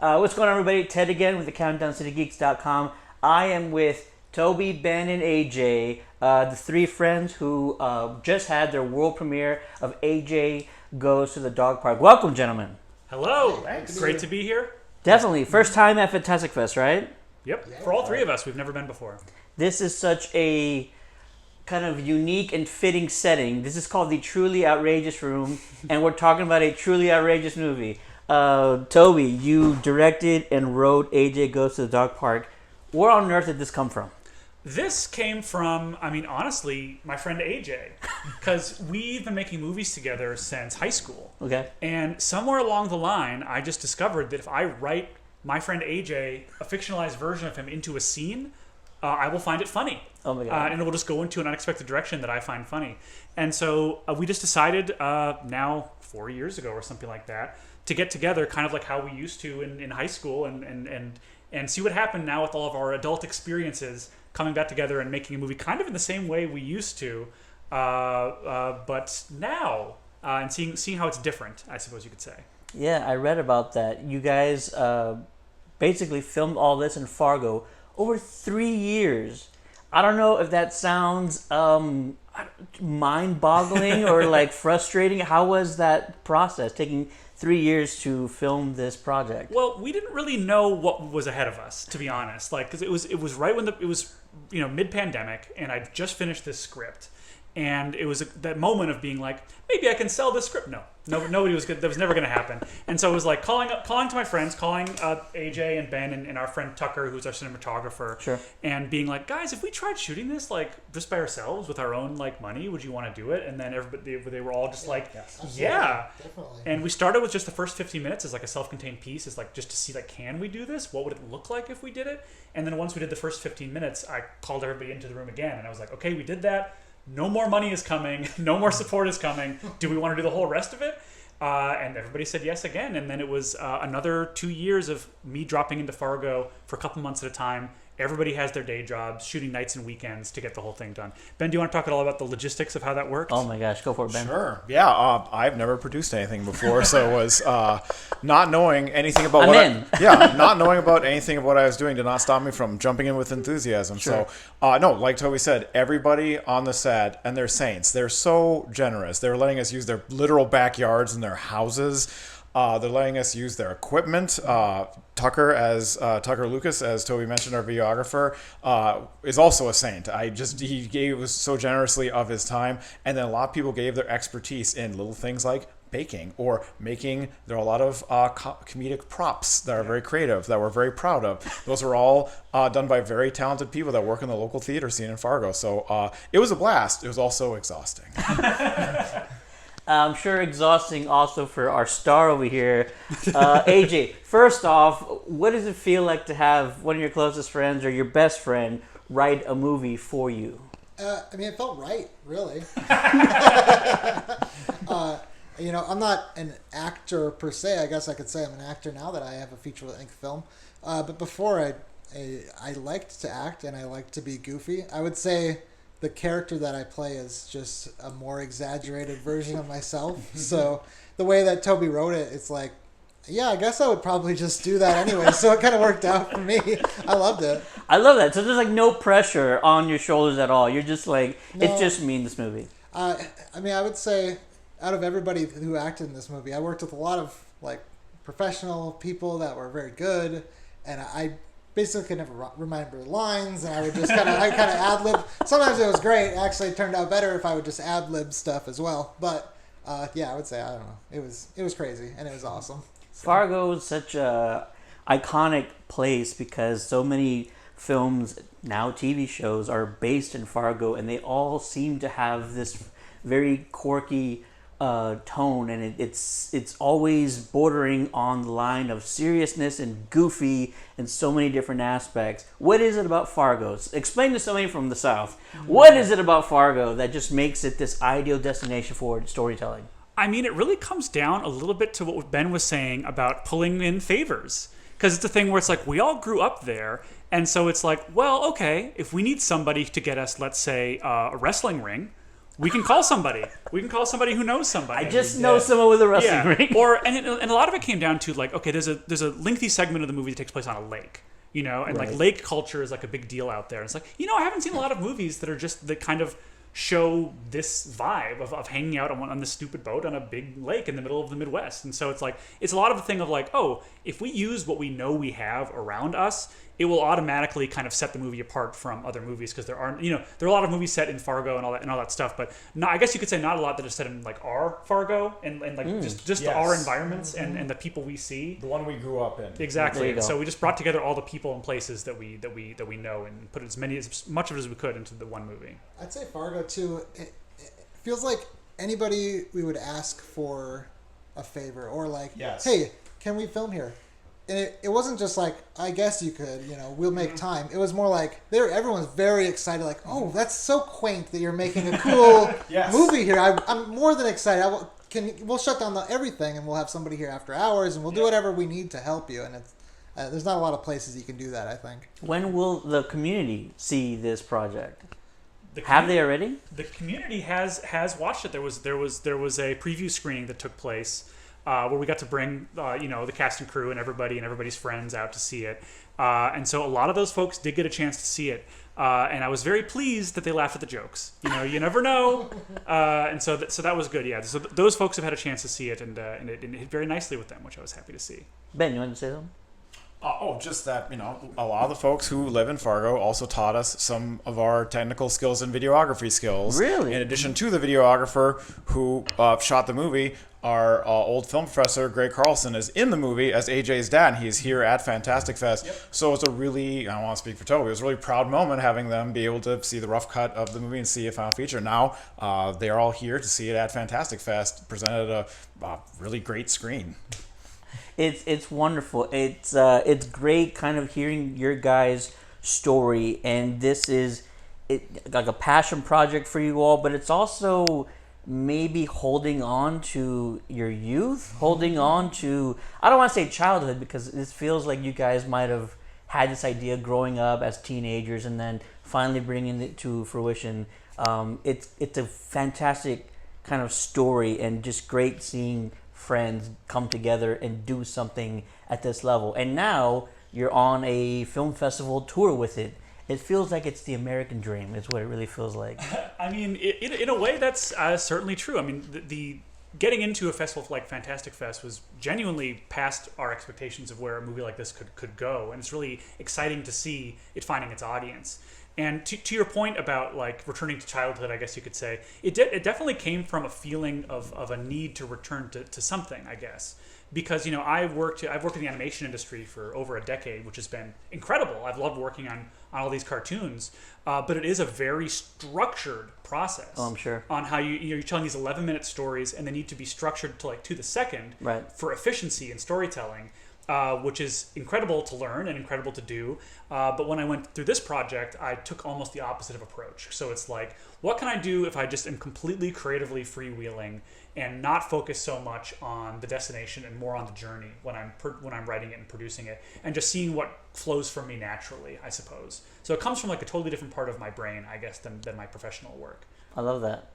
What's going on, everybody? Ted again with the CountdownCityGeeks.com. I am with Toby, Ben, and AJ, the three friends who just had their world premiere of AJ Goes to the Dogpark. Welcome, gentlemen. Hello. Thanks. Great to be here. Definitely. First time at Fantastic Fest, right? Yep. Yeah, for all three of us, we've never been before. This is such a kind of unique and fitting setting. This is called the Truly Outrageous Room, and we're talking about a truly outrageous movie. Toby, you directed and wrote AJ Goes to the Dogpark. Where on earth did this come from? This came from, honestly, my friend AJ. Because we've been making movies together since high school. Okay. And somewhere along the line, I just discovered that if I write my friend AJ a fictionalized version of him into a scene, I will find it funny. Oh my God. And it will just go into an unexpected direction that I find funny. And so we just decided now 4 years ago or something like that to get together kind of like how we used to in high school and see what happened now with all of our adult experiences coming back together and making a movie kind of in the same way we used to, but now, and seeing how it's different, I suppose you could say. Yeah, I read about that. You guys basically filmed all this in Fargo over 3 years. I don't know if that sounds mind-boggling or like frustrating. How was that process, taking 3 years to film this project? Well, we didn't really know what was ahead of us, to be honest. Like, because it was right when it was mid-pandemic, and I'd just finished this script, and it was that moment of being like, maybe I can sell this script. Nobody was good. That was never going to happen. And so it was like calling to my friends, calling AJ and Ben and our friend Tucker, who's our cinematographer, sure, and being like, guys, if we tried shooting this like just by ourselves with our own like money, would you want to do it? And then everybody, they were all just yeah, definitely. And we started with just the first 15 minutes as like a self-contained piece, as like just to see like, can we do this? What would it look like if we did it? And then once we did the first 15 minutes, I called everybody into the room again, and I was like, okay, we did that. No more money is coming. No more support is coming. Do we want to do the whole rest of it? And everybody said yes again. And then it was another 2 years of me dropping into Fargo for a couple months at a time. Everybody has their day jobs, shooting nights and weekends to get the whole thing done. Ben, do you want to talk at all about the logistics of how that works? Oh my gosh, go for it, Ben. Sure. Yeah, I've never produced anything before, so it was not knowing anything about not knowing about anything of what I was doing did not stop me from jumping in with enthusiasm. Sure. So, no, like Toby said, everybody on the set, and they're saints. They're so generous. They're letting us use their literal backyards and their houses. They're letting us use their equipment. Tucker Lucas, as Toby mentioned, our videographer, is also a saint. He gave so generously of his time, and then a lot of people gave their expertise in little things like baking or making. There are a lot of comedic props that are very creative that we're very proud of. Those are all done by very talented people that work in the local theater scene in Fargo. So it was a blast. It was also exhausting. I'm sure exhausting also for our star over here. AJ, first off, what does it feel like to have one of your closest friends or your best friend write a movie for you? It felt right, really. I'm not an actor per se. I guess I could say I'm an actor now that I have a feature-length film. But before, I liked to act and I liked to be goofy. I would say the character that I play is just a more exaggerated version of myself. So the way that Toby wrote it, it's like, yeah, I guess I would probably just do that anyway. So it kind of worked out for me. I loved it. I love that. So there's like no pressure on your shoulders at all. You're just like, it's just me in this movie. I would say out of everybody who acted in this movie, I worked with a lot of like professional people that were very good, and I basically could never remember lines, and I would just kind of ad-lib. Sometimes it was great. Actually, it turned out better if I would just ad-lib stuff as well. But I would say, I don't know. It was crazy, and it was awesome. So. Fargo is such a iconic place because so many films, now TV shows, are based in Fargo, and they all seem to have this very quirky tone, and it's always bordering on the line of seriousness and goofy in so many different aspects. What is it about Fargo? Explain to somebody from the South. What is it about Fargo that just makes it this ideal destination for storytelling? It really comes down a little bit to what Ben was saying about pulling in favors. Because it's a thing where it's like, we all grew up there, and so it's like, well, okay, if we need somebody to get us, let's say, a wrestling ring, we can call somebody. We can call somebody who knows somebody. I just know someone with a wrestling ring. And a lot of it came down to like, okay, there's a lengthy segment of the movie that takes place on a lake, you know, and like lake culture is like a big deal out there. It's like, you know, I haven't seen a lot of movies that are just that kind of show this vibe of hanging out on this stupid boat on a big lake in the middle of the Midwest. And so it's like, it's a lot of the thing of like, oh, if we use what we know we have around us, it will automatically kind of set the movie apart from other movies, because there aren't, you know, there are a lot of movies set in Fargo and all that stuff, but not, I guess you could say not a lot that are set in like our Fargo and like just our environments and the people we see. The one we grew up in. Exactly. So we just brought together all the people and places that we know and put as much of it as we could into the one movie. I'd say Fargo too. It feels like anybody we would ask for a favor or like, hey, can we film here? And it wasn't just like, I guess you could, you know, we'll make time. It was more like everyone's very excited, like, oh, that's so quaint that you're making a cool movie here. I'm more than excited. We'll shut down everything and we'll have somebody here after hours and we'll do whatever we need to help you. And it's there's not a lot of places you can do that, I think. When will the community see this project? Have they already? The community has watched it. There was a preview screening that took place. Where we got to bring, the cast and crew and everybody's friends out to see it. And so a lot of those folks did get a chance to see it. And I was very pleased that they laughed at the jokes. You know, you never know. And so that was good, yeah. So those folks have had a chance to see it, and it hit very nicely with them, which I was happy to see. Ben, you want to say something? Just that, you know, a lot of the folks who live in Fargo also taught us some of our technical skills and videography skills. Really? In addition to the videographer who shot the movie, our old film professor, Greg Carlson, is in the movie as AJ's dad, and he's here at Fantastic Fest. Yep. So it's a really, I don't want to speak for Toby, it was a really proud moment having them be able to see the rough cut of the movie and see a final feature. Now they are all here to see it at Fantastic Fest, presented a really great screen. It's wonderful. It's great kind of hearing your guys' story, and this is like a passion project for you all, but it's also maybe holding on to your youth, holding on to, I don't want to say childhood, because this feels like you guys might have had this idea growing up as teenagers and then finally bringing it to fruition. It's a fantastic kind of story, and just great seeing friends come together and do something at this level. And now you're on a film festival tour with it. It feels like it's the American dream. It's what it really feels like. I mean, in a way, that's certainly true. I mean, the getting into a festival like Fantastic Fest was genuinely past our expectations of where a movie like this could go, and it's really exciting to see it finding its audience. And to your point about like returning to childhood, I guess you could say, it definitely came from a feeling of a need to return to something, I guess. Because, you know, I've worked in the animation industry for over a decade, which has been incredible. I've loved working on all these cartoons, but it is a very structured process. Oh, I'm sure. On how you're telling these 11-minute stories, and they need to be structured to the second, right, for efficiency and storytelling. Which is incredible to learn and incredible to do. But when I went through this project, I took almost the opposite of approach. So it's like, what can I do if I just am completely creatively freewheeling and not focus so much on the destination and more on the journey when I'm writing it and producing it, and just seeing what flows from me naturally, I suppose. So it comes from like a totally different part of my brain, I guess, than my professional work. I love that.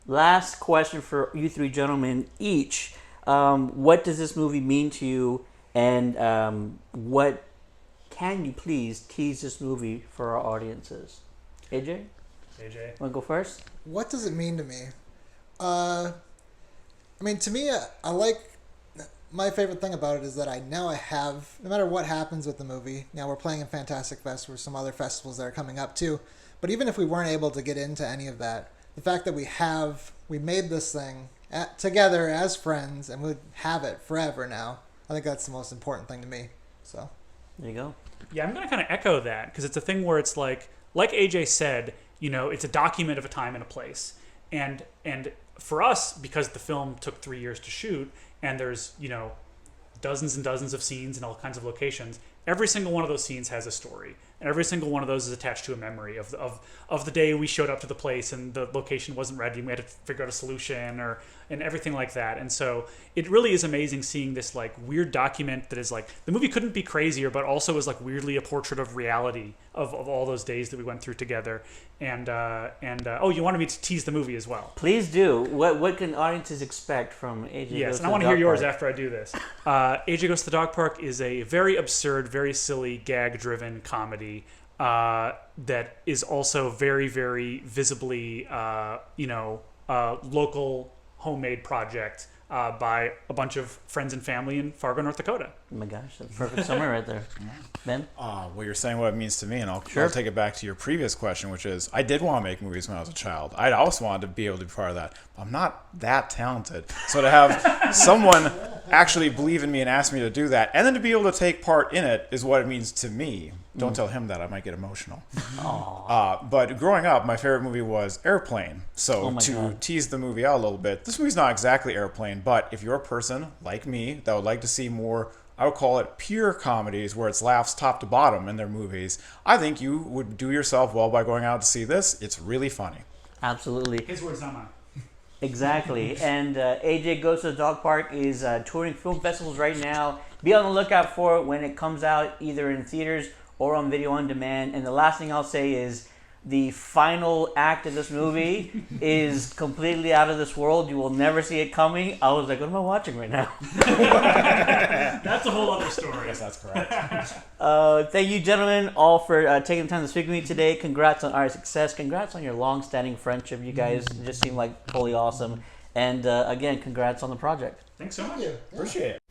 Last question for you three gentlemen each. What does this movie mean to you? And what can you please tease this movie for our audiences? AJ, want to go first? What does it mean to me? I mean, to me, I like, my favorite thing about it is that I have, no matter what happens with the movie, now we're playing in Fantastic Fest, there's some other festivals that are coming up too, but even if we weren't able to get into any of that, the fact that we made this thing together as friends, and we have it forever now, I think that's the most important thing to me. So there you go. Yeah, I'm going to kind of echo that, because it's a thing where it's like AJ said, you know, it's a document of a time and a place. And for us, because the film took 3 years to shoot, and there's, you know, dozens and dozens of scenes in all kinds of locations, every single one of those scenes has a story. and every single one of those is attached to a memory of the day we showed up to the place and the location wasn't ready and we had to figure out a solution and everything like that. And so it really is amazing seeing this like weird document that is like, the movie couldn't be crazier, but also is like weirdly a portrait of reality of all those days that we went through together. And oh, you wanted me to tease the movie as well. Please do. What can audiences expect from AJ Yes, Goes and to I want the to hear Dog yours Park? after I do this. AJ Goes to the Dog Park is a very absurd, very silly, gag-driven comedy that is also very, very visibly, local homemade project by a bunch of friends and family in Fargo, North Dakota. Oh my gosh, that's perfect summary right there. Ben? Well, you're saying what it means to me, and I'll Sure. take it back to your previous question, which is I did want to make movies when I was a child. I also wanted to be able to be part of that. But I'm not that talented. So to have someone actually believe in me and ask me to do that, and then to be able to take part in it is what it means to me. Don't tell him that. I might get emotional. But growing up, my favorite movie was Airplane. So my to God. tease the movie out a little bit, this movie's not exactly Airplane, but if you're a person like me that would like to see more, I would call it pure comedies where it's laughs top to bottom in their movies, I think you would do yourself well by going out to see this. It's really funny. Absolutely. His words, not mine. Exactly. And AJ Goes to the Dog Park is touring film festivals right now. Be on the lookout for it when it comes out, either in theaters or on video on demand. And the last thing I'll say is the final act of this movie is completely out of this world. You will never see it coming. I was like, what am I watching right now? That's a whole other story. Yes, that's correct. Thank you, gentlemen, all for taking the time to speak with me today. Congrats on our success. Congrats on your long-standing friendship. You guys just seem like totally awesome. And again, congrats on the project. Thanks so much. Yeah. Appreciate it.